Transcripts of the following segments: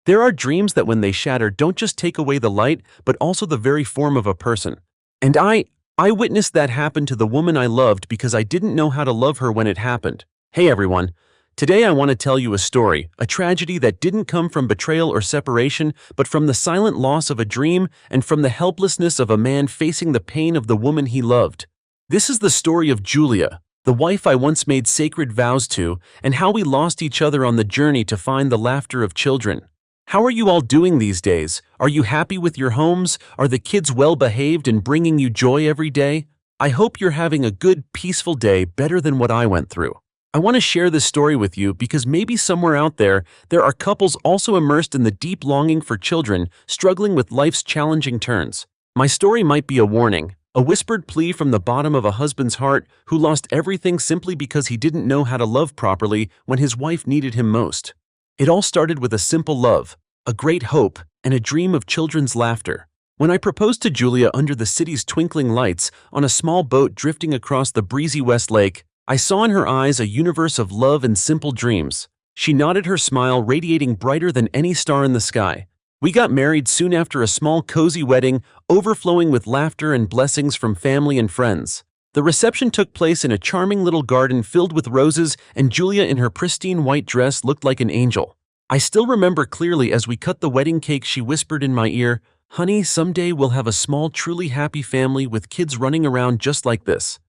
There are dreams that when they shatter don't just take away the light, but also the very form of a person. And I witnessed that happen to the woman I loved because I didn't know how to love her when it happened. Hey everyone. Today I want to tell you a story, a tragedy that didn't come from betrayal or separation, but from the silent loss of a dream and from the helplessness of a man facing the pain of the woman he loved. This is the story of Julia, the wife I once made sacred vows to, and how we lost each other on the journey to find the laughter of children. How are you all doing these days? Are you happy with your homes? Are the kids well behaved and bringing you joy every day? I hope you're having a good, peaceful day, better than what I went through. I want to share this story with you because maybe somewhere out there are couples also immersed in the deep longing for children, struggling with life's challenging turns. My story might be a warning, a whispered plea from the bottom of a husband's heart who lost everything simply because he didn't know how to love properly when his wife needed him most. It all started with a simple love, a great hope, and a dream of children's laughter. When I proposed to Julia under the city's twinkling lights on a small boat drifting across the breezy West Lake, I saw in her eyes a universe of love and simple dreams. She nodded, her smile radiating brighter than any star in the sky. We got married soon after a small cozy wedding, overflowing with laughter and blessings from family and friends. The reception took place in a charming little garden filled with roses, and Julia in her pristine white dress looked like an angel. I still remember clearly as we cut the wedding cake, she whispered in my ear, "Honey, someday we'll have a small, truly happy family with kids running around just like this."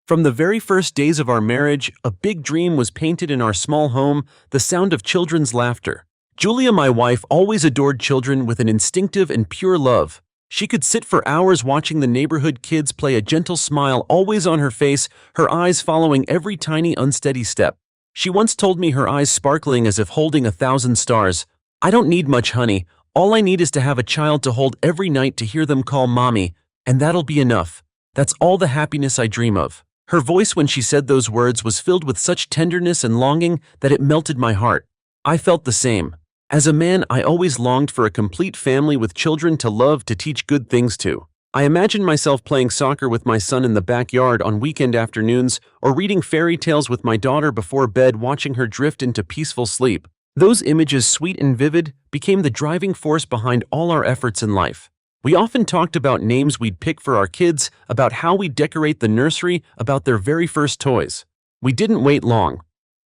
From the very first days of our marriage, a big dream was painted in our small home, the sound of children's laughter. Julia, my wife, always adored children with an instinctive and pure love. She could sit for hours watching the neighborhood kids play, a gentle smile always on her face, her eyes following every tiny unsteady step. She once told me, her eyes sparkling as if holding 1,000 stars, "I don't need much, honey. All I need is to have a child to hold every night, to hear them call mommy, and that'll be enough. That's all the happiness I dream of." Her voice when she said those words was filled with such tenderness and longing that it melted my heart. I felt the same. As a man, I always longed for a complete family with children to love, to teach good things to. I imagined myself playing soccer with my son in the backyard on weekend afternoons, or reading fairy tales with my daughter before bed, watching her drift into peaceful sleep. Those images, sweet and vivid, became the driving force behind all our efforts in life. We often talked about names we'd pick for our kids, about how we'd decorate the nursery, about their very first toys. We didn't wait long.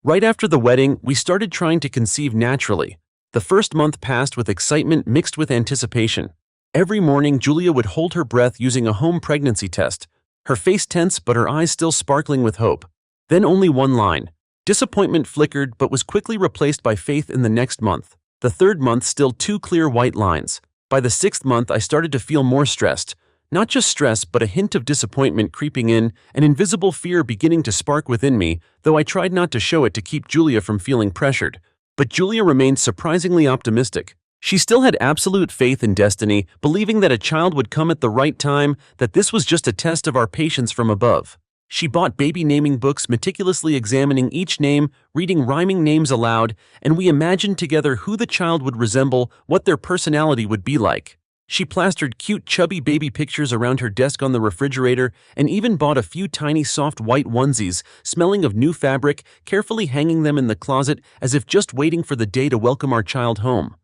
Right after the wedding, we started trying to conceive naturally. The first month passed with excitement mixed with anticipation. Every morning, Julia would hold her breath using a home pregnancy test, her face tense but her eyes still sparkling with hope. Then only one line. Disappointment flickered but was quickly replaced by faith in the next month. The third month, still two clear white lines. By the sixth month, I started to feel more stressed. Not just stress, but a hint of disappointment creeping in, an invisible fear beginning to spark within me, though I tried not to show it to keep Julia from feeling pressured. But Julia remained surprisingly optimistic. She still had absolute faith in destiny, believing that a child would come at the right time, that this was just a test of our patience from above. She bought baby naming books, meticulously examining each name, reading rhyming names aloud, and we imagined together who the child would resemble, what their personality would be like. She plastered cute, chubby baby pictures around her desk on the refrigerator, and even bought a few tiny, soft white onesies, smelling of new fabric, carefully hanging them in the closet as if just waiting for the day to welcome our child home.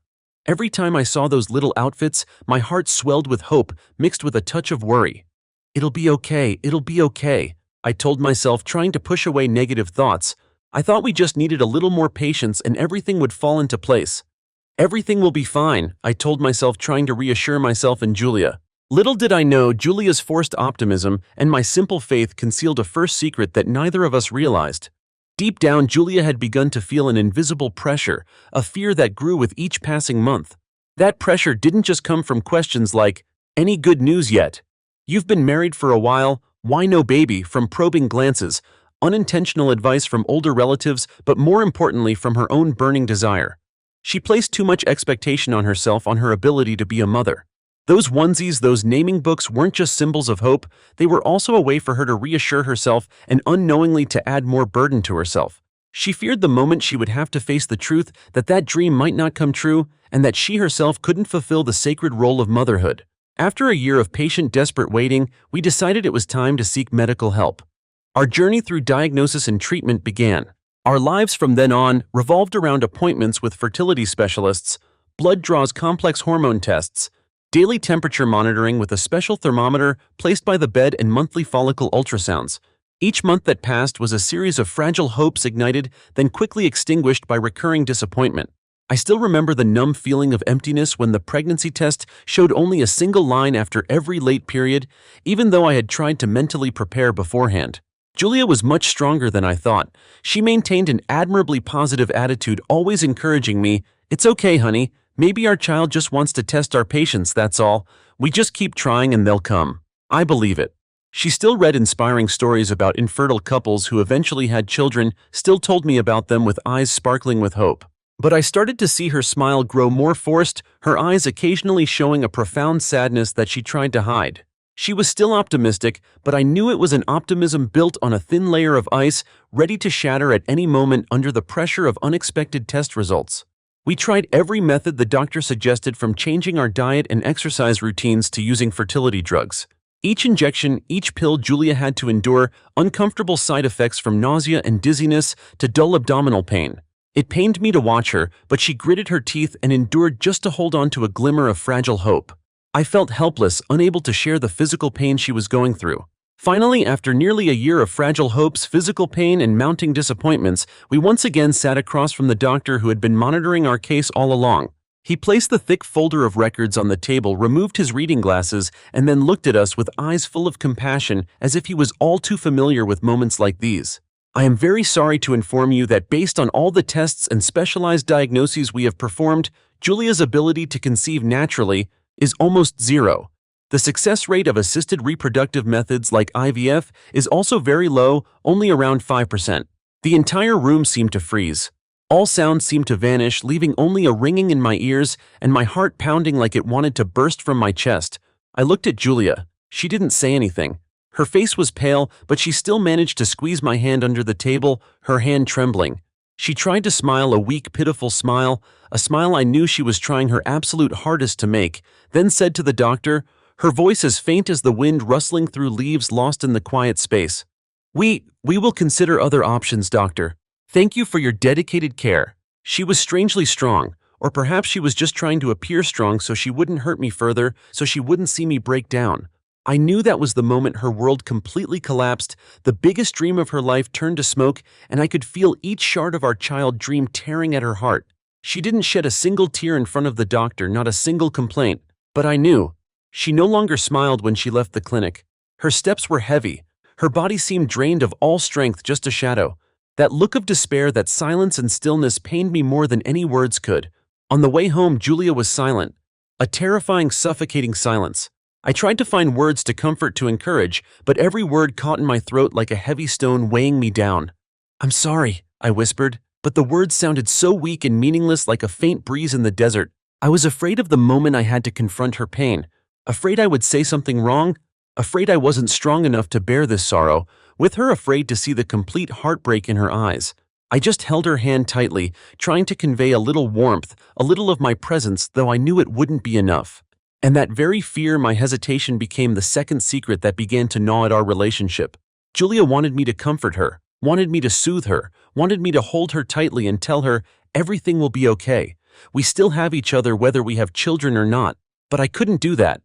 Every time I saw those little outfits, my heart swelled with hope, mixed with a touch of worry. "It'll be okay, it'll be okay," I told myself, trying to push away negative thoughts. I thought we just needed a little more patience and everything would fall into place. "Everything will be fine," I told myself, trying to reassure myself and Julia. Little did I know, Julia's forced optimism and my simple faith concealed a first secret that neither of us realized. Deep down, Julia had begun to feel an invisible pressure, a fear that grew with each passing month. That pressure didn't just come from questions like, "Any good news yet? You've been married for a while, why no baby?" From probing glances, unintentional advice from older relatives, but more importantly from her own burning desire. She placed too much expectation on herself, on her ability to be a mother. Those onesies, those naming books weren't just symbols of hope, they were also a way for her to reassure herself and unknowingly to add more burden to herself. She feared the moment she would have to face the truth that that dream might not come true and that she herself couldn't fulfill the sacred role of motherhood. After a year of patient, desperate waiting, we decided it was time to seek medical help. Our journey through diagnosis and treatment began. Our lives from then on revolved around appointments with fertility specialists, blood draws, complex hormone tests, daily temperature monitoring with a special thermometer placed by the bed, and monthly follicle ultrasounds. Each month that passed was a series of fragile hopes ignited, then quickly extinguished by recurring disappointment. I still remember the numb feeling of emptiness when the pregnancy test showed only a single line after every late period, even though I had tried to mentally prepare beforehand. Julia was much stronger than I thought. She maintained an admirably positive attitude, always encouraging me. "It's okay, honey. Maybe our child just wants to test our patience, that's all. We just keep trying and they'll come." I believe it. She still read inspiring stories about infertile couples who eventually had children, still told me about them with eyes sparkling with hope. But I started to see her smile grow more forced, her eyes occasionally showing a profound sadness that she tried to hide. She was still optimistic, but I knew it was an optimism built on a thin layer of ice, ready to shatter at any moment under the pressure of unexpected test results. We tried every method the doctor suggested, from changing our diet and exercise routines to using fertility drugs. Each injection, each pill Julia had to endure, uncomfortable side effects from nausea and dizziness to dull abdominal pain. It pained me to watch her, but she gritted her teeth and endured just to hold on to a glimmer of fragile hope. I felt helpless, unable to share the physical pain she was going through. Finally, after nearly a year of fragile hopes, physical pain, and mounting disappointments, we once again sat across from the doctor who had been monitoring our case all along. He placed the thick folder of records on the table, removed his reading glasses, and then looked at us with eyes full of compassion, as if he was all too familiar with moments like these. "I am very sorry to inform you that based on all the tests and specialized diagnoses we have performed, Julia's ability to conceive naturally is almost zero. The success rate of assisted reproductive methods like IVF is also very low, only around 5%. The entire room seemed to freeze. All sounds seemed to vanish, leaving only a ringing in my ears and my heart pounding like it wanted to burst from my chest. I looked at Julia. She didn't say anything. Her face was pale, but she still managed to squeeze my hand under the table, her hand trembling. She tried to smile, a weak, pitiful smile, a smile I knew she was trying her absolute hardest to make, then said to the doctor, her voice as faint as the wind rustling through leaves lost in the quiet space, We will consider other options, doctor. Thank you for your dedicated care." She was strangely strong, or perhaps she was just trying to appear strong so she wouldn't hurt me further, so she wouldn't see me break down. I knew that was the moment her world completely collapsed, the biggest dream of her life turned to smoke, and I could feel each shard of our child dream tearing at her heart. She didn't shed a single tear in front of the doctor, not a single complaint. But I knew. She no longer smiled when she left the clinic. Her steps were heavy. Her body seemed drained of all strength, just a shadow. That look of despair, that silence and stillness pained me more than any words could. On the way home, Julia was silent. A terrifying, suffocating silence. I tried to find words to comfort, to encourage, but every word caught in my throat like a heavy stone weighing me down. "I'm sorry," I whispered, but the words sounded so weak and meaningless, like a faint breeze in the desert. I was afraid of the moment I had to confront her pain, afraid I would say something wrong, afraid I wasn't strong enough to bear this sorrow, with her afraid to see the complete heartbreak in her eyes. I just held her hand tightly, trying to convey a little warmth, a little of my presence, though I knew it wouldn't be enough. And that very fear, my hesitation, became the second secret that began to gnaw at our relationship. Julia wanted me to comfort her, wanted me to soothe her, wanted me to hold her tightly and tell her, everything will be okay. We still have each other whether we have children or not. But I couldn't do that.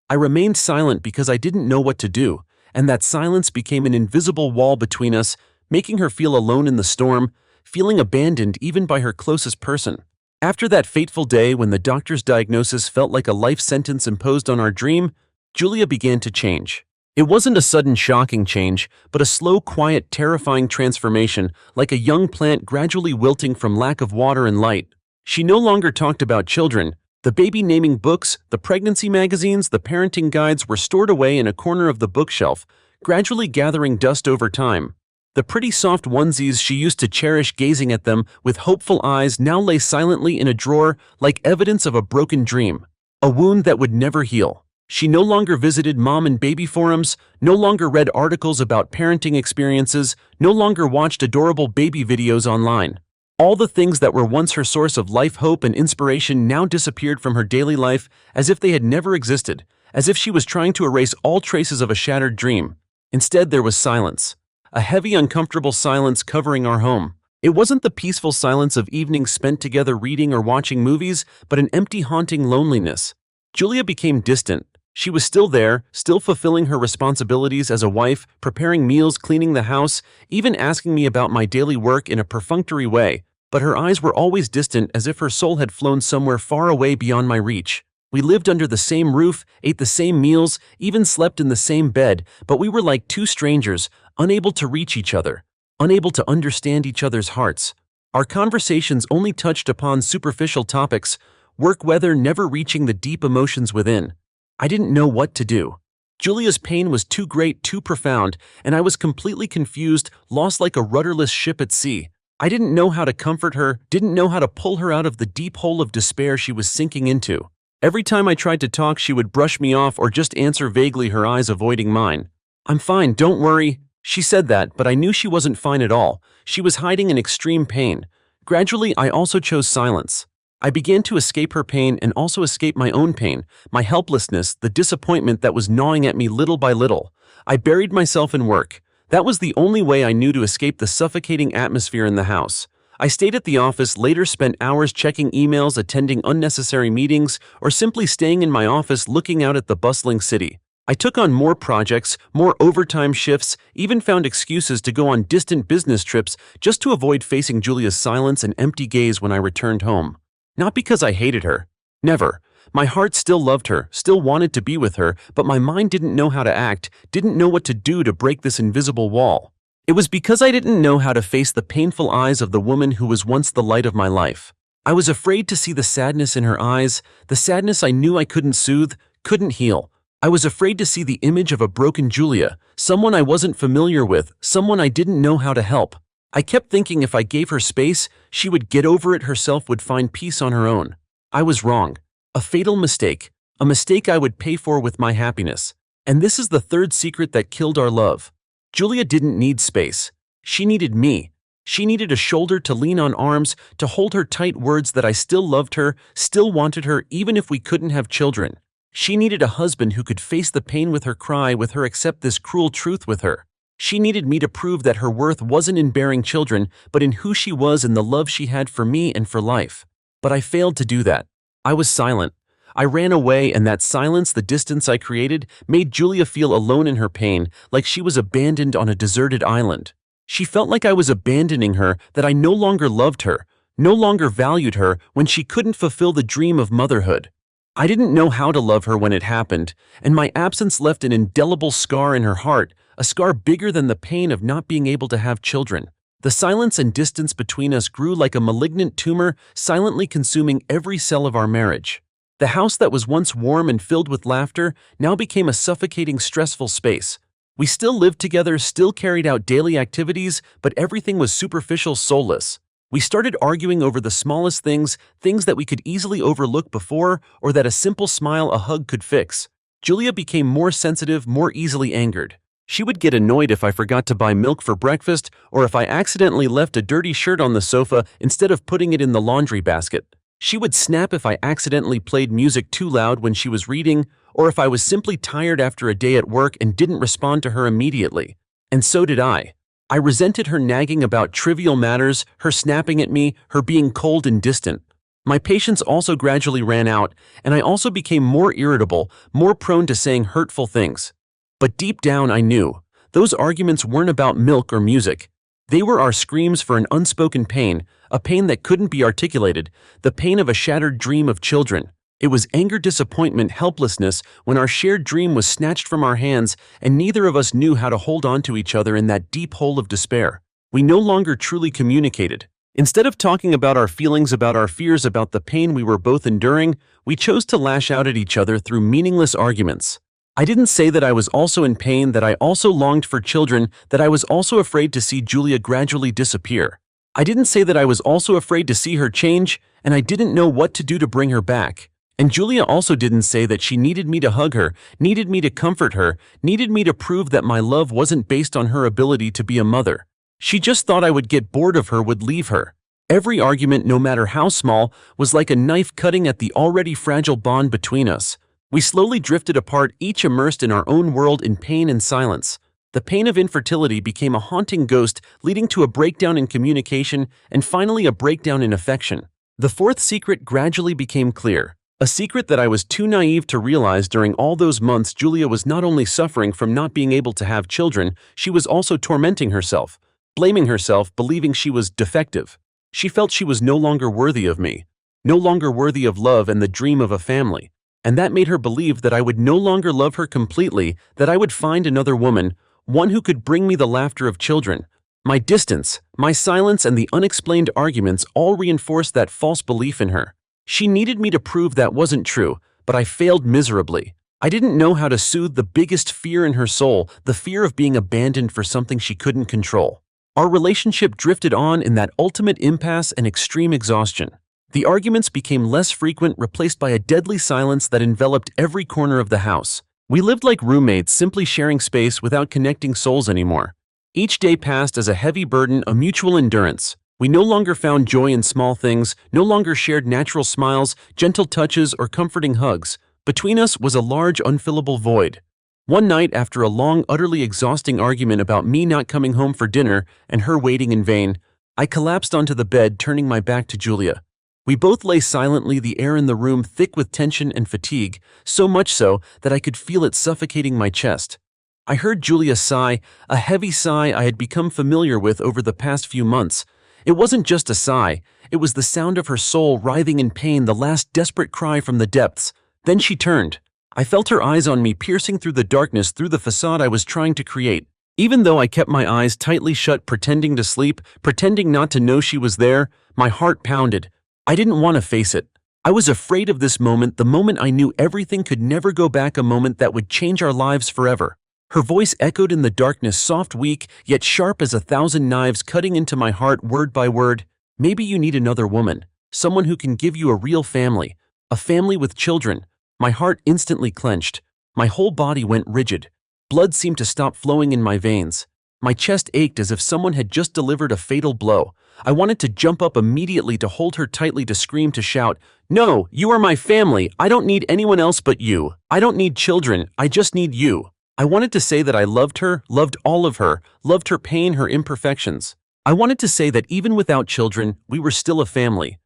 I remained silent because I didn't know what to do, and that silence became an invisible wall between us, making her feel alone in the storm, feeling abandoned even by her closest person. After that fateful day when the doctor's diagnosis felt like a life sentence imposed on our dream, Julia began to change. It wasn't a sudden, shocking change, but a slow, quiet, terrifying transformation, like a young plant gradually wilting from lack of water and light. She no longer talked about children. The baby naming books, the pregnancy magazines, the parenting guides were stored away in a corner of the bookshelf, gradually gathering dust over time. The pretty soft onesies she used to cherish, gazing at them with hopeful eyes, now lay silently in a drawer like evidence of a broken dream, a wound that would never heal. She no longer visited mom and baby forums, no longer read articles about parenting experiences, no longer watched adorable baby videos online. All the things that were once her source of life, hope, and inspiration now disappeared from her daily life as if they had never existed, as if she was trying to erase all traces of a shattered dream. Instead, there was silence. A heavy, uncomfortable silence covering our home. It wasn't the peaceful silence of evenings spent together reading or watching movies, but an empty, haunting loneliness. Julia became distant. She was still there, still fulfilling her responsibilities as a wife, preparing meals, cleaning the house, even asking me about my daily work in a perfunctory way, but her eyes were always distant, as if her soul had flown somewhere far away beyond my reach. We lived under the same roof, ate the same meals, even slept in the same bed, but we were like two strangers, unable to reach each other, unable to understand each other's hearts. Our conversations only touched upon superficial topics, work, weather, never reaching the deep emotions within. I didn't know what to do. Julia's pain was too great, too profound, and I was completely confused, lost like a rudderless ship at sea. I didn't know how to comfort her, didn't know how to pull her out of the deep hole of despair she was sinking into. Every time I tried to talk, she would brush me off or just answer vaguely, her eyes avoiding mine. "I'm fine, don't worry." She said that, but I knew she wasn't fine at all. She was hiding in extreme pain. Gradually, I also chose silence. I began to escape her pain and also escape my own pain, my helplessness, the disappointment that was gnawing at me little by little. I buried myself in work. That was the only way I knew to escape the suffocating atmosphere in the house. I stayed at the office, later spent hours checking emails, attending unnecessary meetings, or simply staying in my office looking out at the bustling city. I took on more projects, more overtime shifts, even found excuses to go on distant business trips just to avoid facing Julia's silence and empty gaze when I returned home. Not because I hated her. Never. My heart still loved her, still wanted to be with her, but my mind didn't know how to act, didn't know what to do to break this invisible wall. It was because I didn't know how to face the painful eyes of the woman who was once the light of my life. I was afraid to see the sadness in her eyes, the sadness I knew I couldn't soothe, couldn't heal. I was afraid to see the image of a broken Julia, someone I wasn't familiar with, someone I didn't know how to help. I kept thinking if I gave her space, she would get over it herself, would find peace on her own. I was wrong. A fatal mistake. A mistake I would pay for with my happiness. And this is the third secret that killed our love. Julia didn't need space. She needed me. She needed a shoulder to lean on, arms to hold her tight, words that I still loved her, still wanted her, even if we couldn't have children. She needed a husband who could face the pain with her, cry with her, accept this cruel truth with her. She needed me to prove that her worth wasn't in bearing children, but in who she was and the love she had for me and for life. But I failed to do that. I was silent. I ran away, and that silence, the distance I created, made Julia feel alone in her pain, like she was abandoned on a deserted island. She felt like I was abandoning her, that I no longer loved her, no longer valued her, when she couldn't fulfill the dream of motherhood. I didn't know how to love her when it happened, and my absence left an indelible scar in her heart, a scar bigger than the pain of not being able to have children. The silence and distance between us grew like a malignant tumor, silently consuming every cell of our marriage. The house that was once warm and filled with laughter now became a suffocating, stressful space. We still lived together, still carried out daily activities, but everything was superficial, soulless. We started arguing over the smallest things, things that we could easily overlook before, or that a simple smile, a hug could fix. Julia became more sensitive, more easily angered. She would get annoyed if I forgot to buy milk for breakfast, or if I accidentally left a dirty shirt on the sofa instead of putting it in the laundry basket. She would snap if I accidentally played music too loud when she was reading, or if I was simply tired after a day at work and didn't respond to her immediately. And so did I. I resented her nagging about trivial matters, her snapping at me, her being cold and distant. My patience also gradually ran out, and I also became more irritable, more prone to saying hurtful things. But deep down I knew, those arguments weren't about milk or music. They were our screams for an unspoken pain, a pain that couldn't be articulated, the pain of a shattered dream of children. It was anger, disappointment, helplessness when our shared dream was snatched from our hands and neither of us knew how to hold on to each other in that deep hole of despair. We no longer truly communicated. Instead of talking about our feelings, about our fears, about the pain we were both enduring, we chose to lash out at each other through meaningless arguments. I didn't say that I was also in pain, that I also longed for children, that I was also afraid to see Julia gradually disappear. I didn't say that I was also afraid to see her change, and I didn't know what to do to bring her back. And Julia also didn't say that she needed me to hug her, needed me to comfort her, needed me to prove that my love wasn't based on her ability to be a mother. She just thought I would get bored of her, would leave her. Every argument, no matter how small, was like a knife cutting at the already fragile bond between us. We slowly drifted apart, each immersed in our own world, in pain and silence. The pain of infertility became a haunting ghost, leading to a breakdown in communication and finally a breakdown in affection. The fourth secret gradually became clear. A secret that I was too naive to realize. During all those months, Julia was not only suffering from not being able to have children, she was also tormenting herself, blaming herself, believing she was defective. She felt she was no longer worthy of me, no longer worthy of love and the dream of a family. And that made her believe that I would no longer love her completely, that I would find another woman, one who could bring me the laughter of children. My distance, my silence, and the unexplained arguments all reinforced that false belief in her. She needed me to prove that wasn't true, but I failed miserably. I didn't know how to soothe the biggest fear in her soul, the fear of being abandoned for something she couldn't control. Our relationship drifted on in that ultimate impasse and extreme exhaustion. The arguments became less frequent, replaced by a deadly silence that enveloped every corner of the house. We lived like roommates, simply sharing space without connecting souls anymore. Each day passed as a heavy burden, a mutual endurance. We no longer found joy in small things, no longer shared natural smiles, gentle touches, or comforting hugs. Between us was a large, unfillable void. One night, after a long, utterly exhausting argument about me not coming home for dinner and her waiting in vain, I collapsed onto the bed, turning my back to Julia. We both lay silently, the air in the room thick with tension and fatigue, so much so that I could feel it suffocating my chest. I heard Julia sigh, a heavy sigh I had become familiar with over the past few months. It wasn't just a sigh, it was the sound of her soul writhing in pain, the last desperate cry from the depths. Then she turned. I felt her eyes on me, piercing through the darkness, through the facade I was trying to create. Even though I kept my eyes tightly shut, pretending to sleep, pretending not to know she was there, my heart pounded. I didn't want to face it. I was afraid of this moment, the moment I knew everything could never go back, a moment that would change our lives forever. Her voice echoed in the darkness, soft, weak, yet sharp as 1,000 knives, cutting into my heart word by word. Maybe you need another woman, someone who can give you a real family, a family with children. My heart instantly clenched. My whole body went rigid. Blood seemed to stop flowing in my veins. My chest ached as if someone had just delivered a fatal blow. I wanted to jump up immediately, to hold her tightly, to scream, to shout, "No, you are my family. I don't need anyone else but you. I don't need children. I just need you." I wanted to say that I loved her, loved all of her, loved her pain, her imperfections. I wanted to say that even without children, we were still a family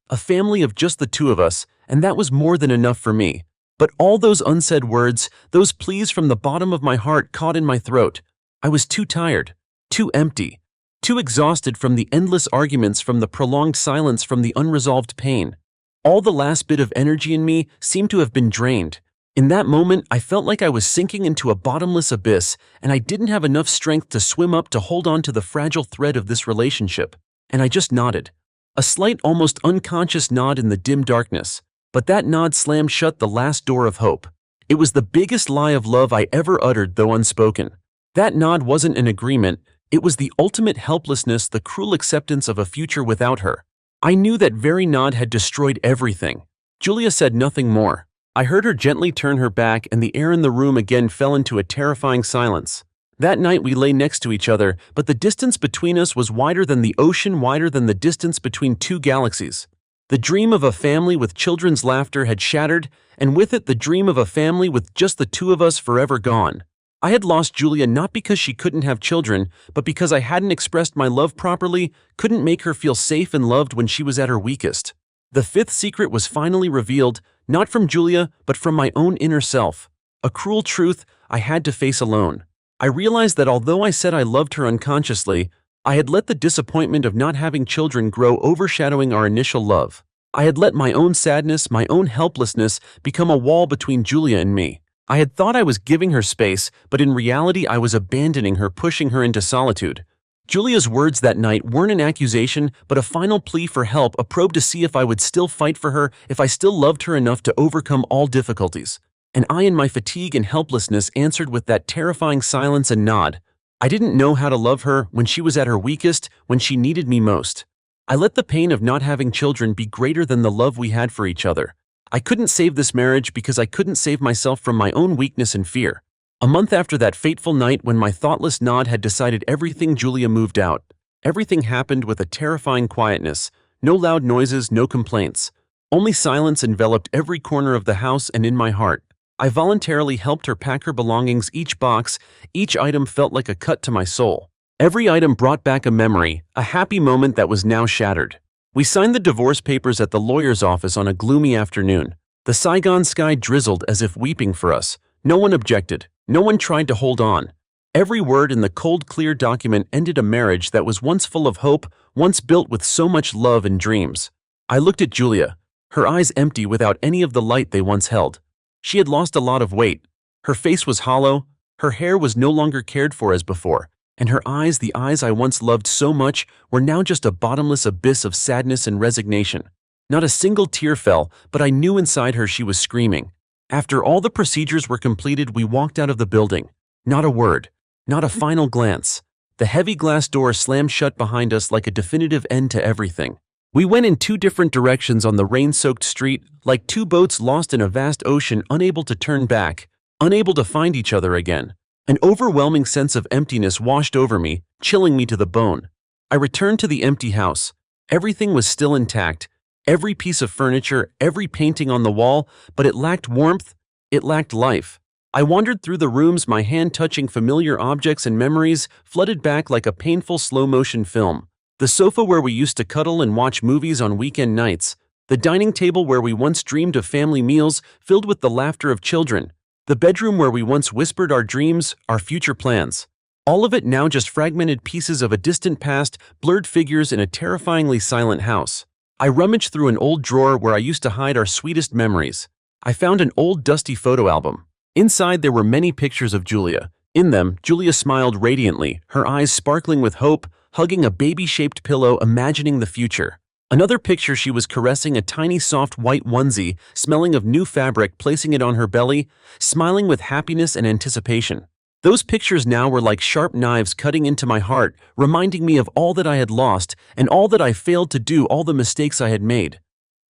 of just the two of us, and that was more than enough for me. But all those unsaid words, those pleas from the bottom of my heart, caught in my throat. I was too tired, too empty, too exhausted from the endless arguments, from the prolonged silence, from the unresolved pain. All the last bit of energy in me seemed to have been drained. In that moment, I felt like I was sinking into a bottomless abyss, and I didn't have enough strength to swim up, to hold on to the fragile thread of this relationship. And I just nodded. A slight, almost unconscious nod in the dim darkness. But that nod slammed shut the last door of hope. It was the biggest lie of love I ever uttered, though unspoken. That nod wasn't an agreement, it was the ultimate helplessness, the cruel acceptance of a future without her. I knew that very nod had destroyed everything. Julia said nothing more. I heard her gently turn her back, and the air in the room again fell into a terrifying silence. That night we lay next to each other, but the distance between us was wider than the ocean, wider than the distance between two galaxies. The dream of a family with children's laughter had shattered, and with it the dream of a family with just the two of us forever gone. I had lost Julia not because she couldn't have children, but because I hadn't expressed my love properly, couldn't make her feel safe and loved when she was at her weakest. The fifth secret was finally revealed, not from Julia, but from my own inner self. A cruel truth I had to face alone. I realized that although I said I loved her unconsciously, I had let the disappointment of not having children grow, overshadowing our initial love. I had let my own sadness, my own helplessness, become a wall between Julia and me. I had thought I was giving her space, but in reality I was abandoning her, pushing her into solitude. Julia's words that night weren't an accusation, but a final plea for help, a probe to see if I would still fight for her, if I still loved her enough to overcome all difficulties. And I, in my fatigue and helplessness, answered with that terrifying silence and nod. I didn't know how to love her when she was at her weakest, when she needed me most. I let the pain of not having children be greater than the love we had for each other. I couldn't save this marriage because I couldn't save myself from my own weakness and fear. A month after that fateful night when my thoughtless nod had decided everything, Julia moved out. Everything happened with a terrifying quietness. No loud noises, no complaints. Only silence enveloped every corner of the house and in my heart. I voluntarily helped her pack her belongings, each box, each item felt like a cut to my soul. Every item brought back a memory, a happy moment that was now shattered. We signed the divorce papers at the lawyer's office on a gloomy afternoon. The Saigon sky drizzled as if weeping for us. No one objected. No one tried to hold on. Every word in the cold, clear document ended a marriage that was once full of hope, once built with so much love and dreams. I looked at Julia, her eyes empty without any of the light they once held. She had lost a lot of weight. Her face was hollow, her hair was no longer cared for as before, and her eyes, the eyes I once loved so much, were now just a bottomless abyss of sadness and resignation. Not a single tear fell, but I knew inside her she was screaming. After all the procedures were completed, we walked out of the building. Not a word. Not a final glance. The heavy glass door slammed shut behind us like a definitive end to everything. We went in two different directions on the rain-soaked street, like two boats lost in a vast ocean, unable to turn back, unable to find each other again. An overwhelming sense of emptiness washed over me, chilling me to the bone. I returned to the empty house. Everything was still intact, every piece of furniture, every painting on the wall, but it lacked warmth, it lacked life. I wandered through the rooms, my hand touching familiar objects and memories flooded back like a painful slow-motion film. The sofa where we used to cuddle and watch movies on weekend nights. The dining table where we once dreamed of family meals filled with the laughter of children. The bedroom where we once whispered our dreams, our future plans. All of it now just fragmented pieces of a distant past, blurred figures in a terrifyingly silent house. I rummaged through an old drawer where I used to hide our sweetest memories. I found an old dusty photo album. Inside there were many pictures of Julia. In them, Julia smiled radiantly, her eyes sparkling with hope, hugging a baby-shaped pillow, imagining the future. Another picture, she was caressing a tiny soft white onesie, smelling of new fabric, placing it on her belly, smiling with happiness and anticipation. Those pictures now were like sharp knives cutting into my heart, reminding me of all that I had lost and all that I failed to do, all the mistakes I had made.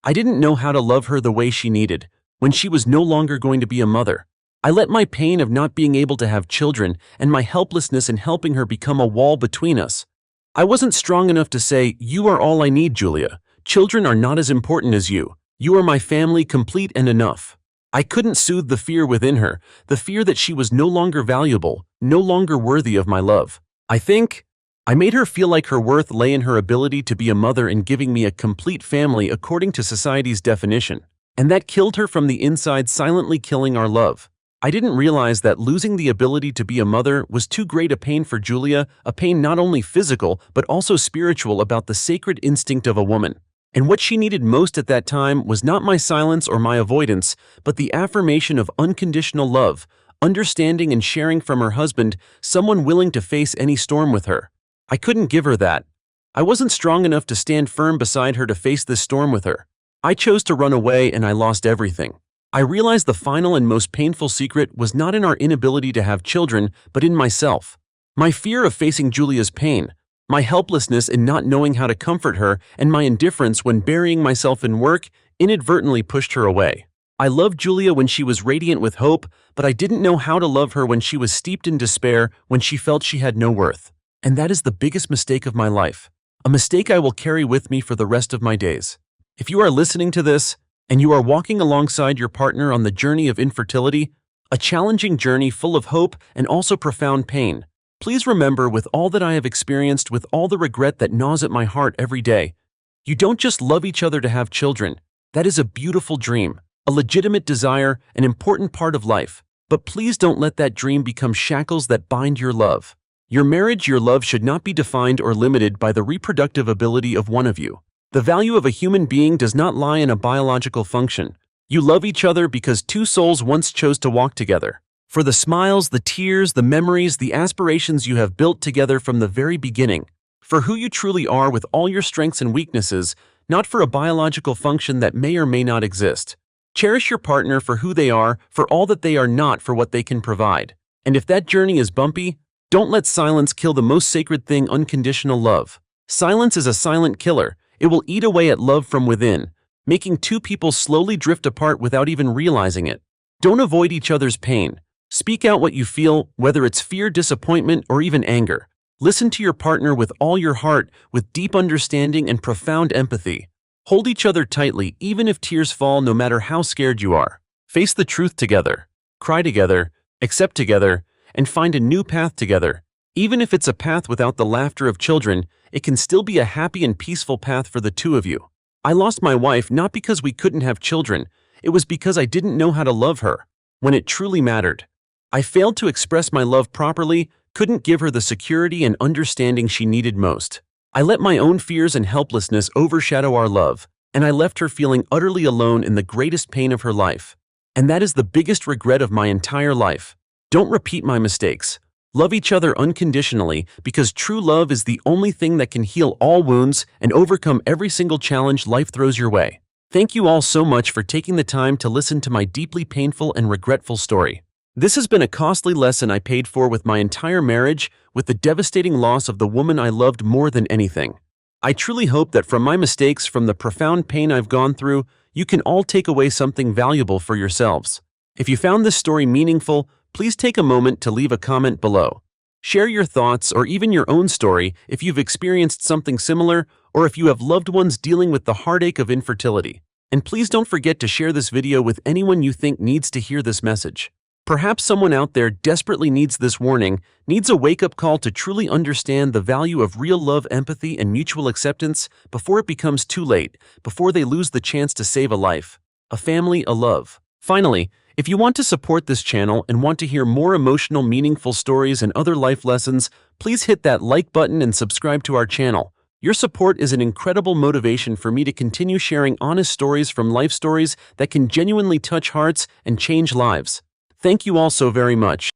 I didn't know how to love her the way she needed, when she was no longer going to be a mother. I let my pain of not being able to have children and my helplessness in helping her become a wall between us. I wasn't strong enough to say, "You are all I need, Julia. Children are not as important as you. You are my family, complete and enough." I couldn't soothe the fear within her, the fear that she was no longer valuable, no longer worthy of my love. I think I made her feel like her worth lay in her ability to be a mother and giving me a complete family according to society's definition. And that killed her from the inside, silently killing our love. I didn't realize that losing the ability to be a mother was too great a pain for Julia, a pain not only physical but also spiritual about the sacred instinct of a woman. And what she needed most at that time was not my silence or my avoidance, but the affirmation of unconditional love, understanding and sharing from her husband, someone willing to face any storm with her. I couldn't give her that. I wasn't strong enough to stand firm beside her to face this storm with her. I chose to run away and I lost everything. I realized the final and most painful secret was not in our inability to have children, but in myself. My fear of facing Julia's pain, my helplessness in not knowing how to comfort her, and my indifference when burying myself in work inadvertently pushed her away. I loved Julia when she was radiant with hope, but I didn't know how to love her when she was steeped in despair, when she felt she had no worth. And that is the biggest mistake of my life. A mistake I will carry with me for the rest of my days. If you are listening to this, and you are walking alongside your partner on the journey of infertility, a challenging journey full of hope and also profound pain, please remember, with all that I have experienced, with all the regret that gnaws at my heart every day, you don't just love each other to have children. That is a beautiful dream, a legitimate desire, an important part of life. But please don't let that dream become shackles that bind your love. Your marriage, your love should not be defined or limited by the reproductive ability of one of you. The value of a human being does not lie in a biological function. You love each other because two souls once chose to walk together. For the smiles, the tears, the memories, the aspirations you have built together from the very beginning. For who you truly are with all your strengths and weaknesses, not for a biological function that may or may not exist. Cherish your partner for who they are, for all that they are, not for what they can provide. And if that journey is bumpy, don't let silence kill the most sacred thing, unconditional love. Silence is a silent killer. It will eat away at love from within, making two people slowly drift apart without even realizing it. Don't avoid each other's pain. Speak out what you feel, whether it's fear, disappointment, or even anger. Listen to your partner with all your heart, with deep understanding and profound empathy. Hold each other tightly, even if tears fall, no matter how scared you are. Face the truth together. cry together, accept together, and find a new path together. Even if it's a path without the laughter of children, it can still be a happy and peaceful path for the two of you. I lost my wife not because we couldn't have children, it was because I didn't know how to love her when it truly mattered. I failed to express my love properly, couldn't give her the security and understanding she needed most. I let my own fears and helplessness overshadow our love, and I left her feeling utterly alone in the greatest pain of her life. And that is the biggest regret of my entire life. Don't repeat my mistakes. Love each other unconditionally, because true love is the only thing that can heal all wounds and overcome every single challenge life throws your way. Thank you all so much for taking the time to listen to my deeply painful and regretful story. This has been a costly lesson I paid for with my entire marriage, with the devastating loss of the woman I loved more than anything. I truly hope that from my mistakes, from the profound pain I've gone through, you can all take away something valuable for yourselves. If you found this story meaningful, please take a moment to leave a comment below. Share your thoughts or even your own story if you've experienced something similar or if you have loved ones dealing with the heartache of infertility. And please don't forget to share this video with anyone you think needs to hear this message. Perhaps someone out there desperately needs this warning, needs a wake-up call to truly understand the value of real love, empathy, and mutual acceptance before it becomes too late, before they lose the chance to save a life, a family, a love. Finally, if you want to support this channel and want to hear more emotional, meaningful stories and other life lessons, please hit that like button and subscribe to our channel. Your support is an incredible motivation for me to continue sharing honest stories from life stories that can genuinely touch hearts and change lives. Thank you all so very much.